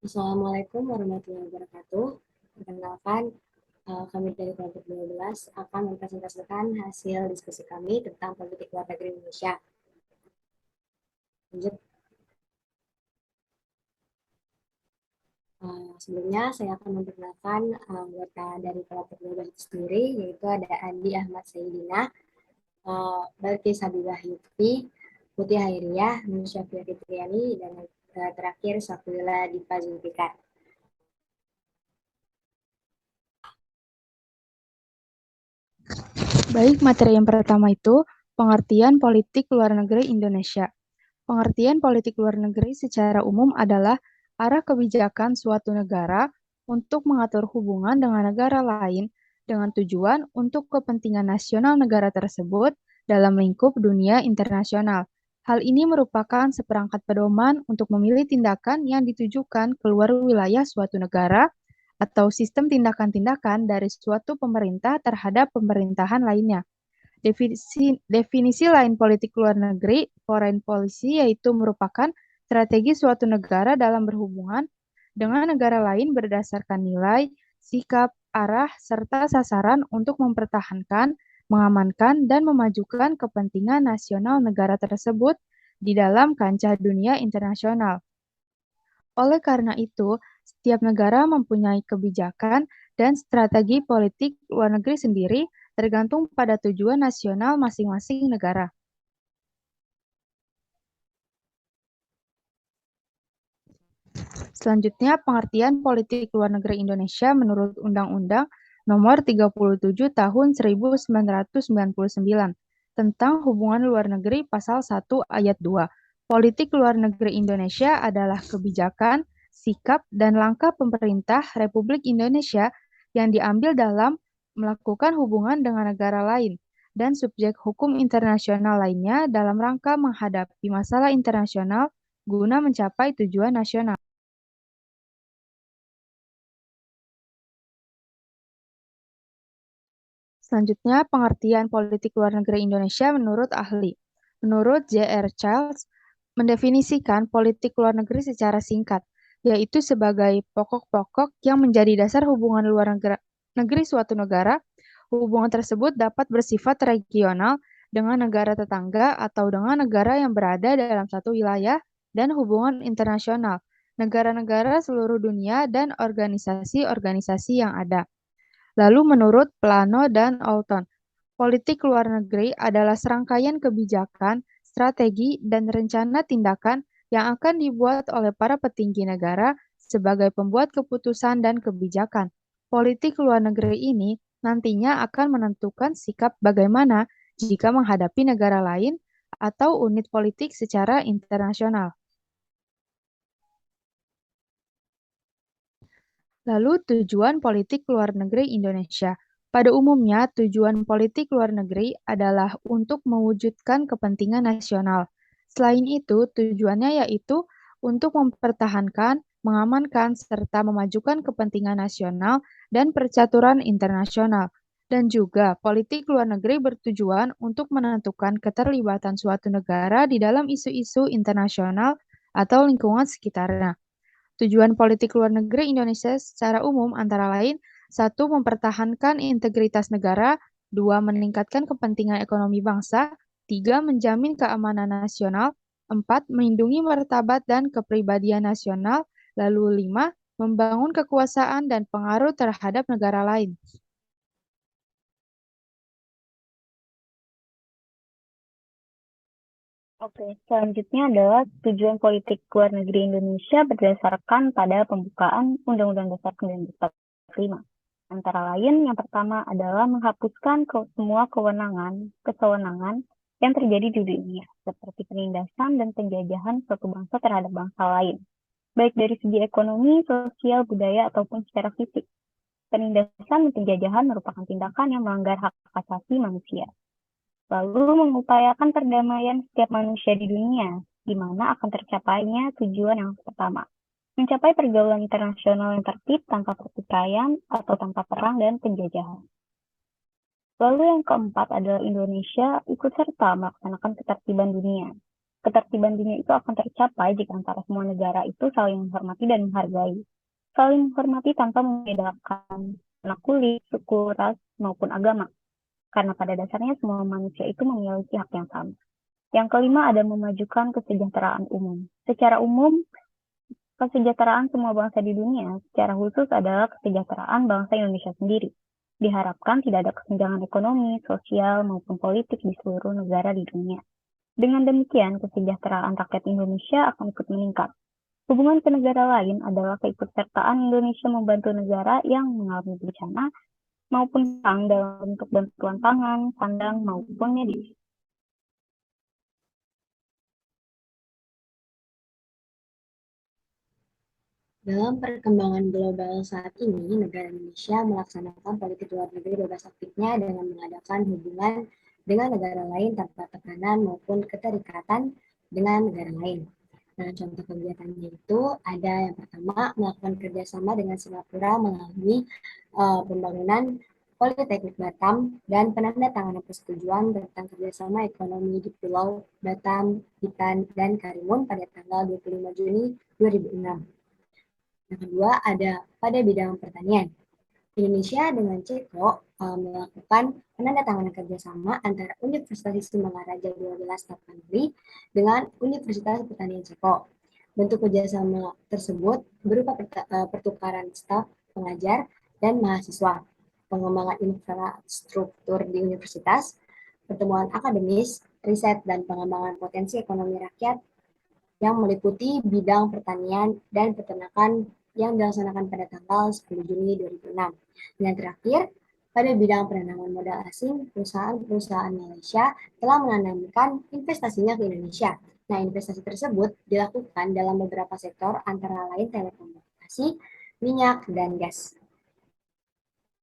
Assalamualaikum warahmatullahi wabarakatuh. Perkenalkan, kami dari kelompok 12 akan mempresentasikan hasil diskusi kami tentang politik luar negeri Indonesia. Lanjut. Sebelumnya saya akan memperkenalkan anggota dari kelompok 12 itu sendiri, yaitu ada Andi Ahmad Sayyidina, Balkis Habibah Yutfi, Putih Hairiyah, Nur Syafia Fitriani, dan terakhir Safila Dipa Zulfikar. Baik, materi yang pertama itu pengertian politik luar negeri Indonesia. Pengertian politik luar negeri secara umum adalah arah kebijakan suatu negara untuk mengatur hubungan dengan negara lain dengan tujuan untuk kepentingan nasional negara tersebut dalam lingkup dunia internasional. Hal ini merupakan seperangkat pedoman untuk memilih tindakan yang ditujukan keluar wilayah suatu negara atau sistem tindakan-tindakan dari suatu pemerintah terhadap pemerintahan lainnya. Definisi lain politik luar negeri, foreign policy, yaitu merupakan strategi suatu negara dalam berhubungan dengan negara lain berdasarkan nilai, sikap, arah, serta sasaran untuk mempertahankan, mengamankan, dan memajukan kepentingan nasional negara tersebut di dalam kancah dunia internasional. Oleh karena itu, setiap negara mempunyai kebijakan dan strategi politik luar negeri sendiri tergantung pada tujuan nasional masing-masing negara. Selanjutnya, pengertian politik luar negeri Indonesia menurut Undang-Undang Nomor 37 Tahun 1999 tentang Hubungan Luar Negeri Pasal 1 Ayat 2. Politik luar negeri Indonesia adalah kebijakan, sikap, dan langkah pemerintah Republik Indonesia yang diambil dalam melakukan hubungan dengan negara lain dan subjek hukum internasional lainnya dalam rangka menghadapi masalah internasional guna mencapai tujuan nasional. Selanjutnya, pengertian politik luar negeri Indonesia menurut ahli. Menurut J.R. Childs, mendefinisikan politik luar negeri secara singkat, yaitu sebagai pokok-pokok yang menjadi dasar hubungan luar negeri suatu negara. Hubungan tersebut dapat bersifat regional dengan negara tetangga atau dengan negara yang berada dalam satu wilayah dan hubungan internasional, negara-negara seluruh dunia, dan organisasi-organisasi yang ada. Lalu menurut Plano dan Alton, politik luar negeri adalah serangkaian kebijakan, strategi, dan rencana tindakan yang akan dibuat oleh para petinggi negara sebagai pembuat keputusan dan kebijakan. Politik luar negeri ini nantinya akan menentukan sikap bagaimana jika menghadapi negara lain atau unit politik secara internasional. Lalu tujuan politik luar negeri Indonesia. Pada umumnya, tujuan politik luar negeri adalah untuk mewujudkan kepentingan nasional. Selain itu, tujuannya yaitu untuk mempertahankan, mengamankan, serta memajukan kepentingan nasional dan percaturan internasional. Dan juga, politik luar negeri bertujuan untuk menentukan keterlibatan suatu negara di dalam isu-isu internasional atau lingkungan sekitarnya. Tujuan politik luar negeri Indonesia secara umum antara lain, satu, mempertahankan integritas negara, dua, meningkatkan kepentingan ekonomi bangsa, tiga, menjamin keamanan nasional, empat, melindungi martabat dan kepribadian nasional, lalu lima, membangun kekuasaan dan pengaruh terhadap negara lain. Oke, selanjutnya adalah tujuan politik luar negeri Indonesia berdasarkan pada pembukaan Undang-Undang Dasar 1945. Antara lain, yang pertama adalah menghapuskan semua kewenangan yang terjadi di dunia, seperti penindasan dan penjajahan suatu bangsa terhadap bangsa lain, baik dari segi ekonomi, sosial, budaya, ataupun secara fisik. Penindasan dan penjajahan merupakan tindakan yang melanggar hak asasi manusia. Lalu mengupayakan perdamaian setiap manusia di dunia, di mana akan tercapainya tujuan yang pertama, mencapai pergaulan internasional yang tertib tanpa pertikaian atau tanpa perang dan penjajahan. Lalu yang keempat adalah Indonesia ikut serta melaksanakan ketertiban dunia. Ketertiban dunia itu akan tercapai jika antara semua negara itu saling menghormati dan menghargai. Saling menghormati tanpa membedakan warna kulit, suku, ras, maupun agama. Karena pada dasarnya semua manusia itu memiliki hak yang sama. Yang kelima ada memajukan kesejahteraan umum. Secara umum, kesejahteraan semua bangsa di dunia secara khusus adalah kesejahteraan bangsa Indonesia sendiri. Diharapkan tidak ada kesenjangan ekonomi, sosial, maupun politik di seluruh negara di dunia. Dengan demikian, kesejahteraan rakyat Indonesia akan ikut meningkat. Hubungan ke negara lain adalah keikutsertaan Indonesia membantu negara yang mengalami bencana maupun perang dalam bentuk bantuan pangan, sandang, maupun medis. Dalam perkembangan global saat ini, negara Indonesia melaksanakan politik luar negeri bebas aktifnya dengan mengadakan hubungan dengan negara lain tanpa tekanan maupun keterikatan dengan negara lain. Nah, contoh kegiatannya itu ada yang pertama, melakukan kerjasama dengan Singapura melalui pembangunan Politeknik Batam dan penandatanganan persetujuan tentang kerjasama ekonomi di Pulau Batam, Bitan, dan Karimun pada tanggal 25 Juni 2006. Yang kedua ada pada bidang pertanian. Indonesia dengan Ceko melakukan penandatanganan kerjasama antara Universitas Istimangaraja 12 Tapanuli dengan Universitas Pertanian Ceko. Bentuk kerjasama tersebut berupa pertukaran staf, pengajar, dan mahasiswa, pengembangan infrastruktur di universitas, pertemuan akademis, riset, dan pengembangan potensi ekonomi rakyat yang meliputi bidang pertanian dan peternakan yang dilaksanakan pada tanggal 10 Juni 2006. Dan terakhir, pada bidang penanaman modal asing, perusahaan-perusahaan Malaysia telah menanamkan investasinya ke Indonesia. Nah, investasi tersebut dilakukan dalam beberapa sektor antara lain telekomunikasi, minyak, dan gas.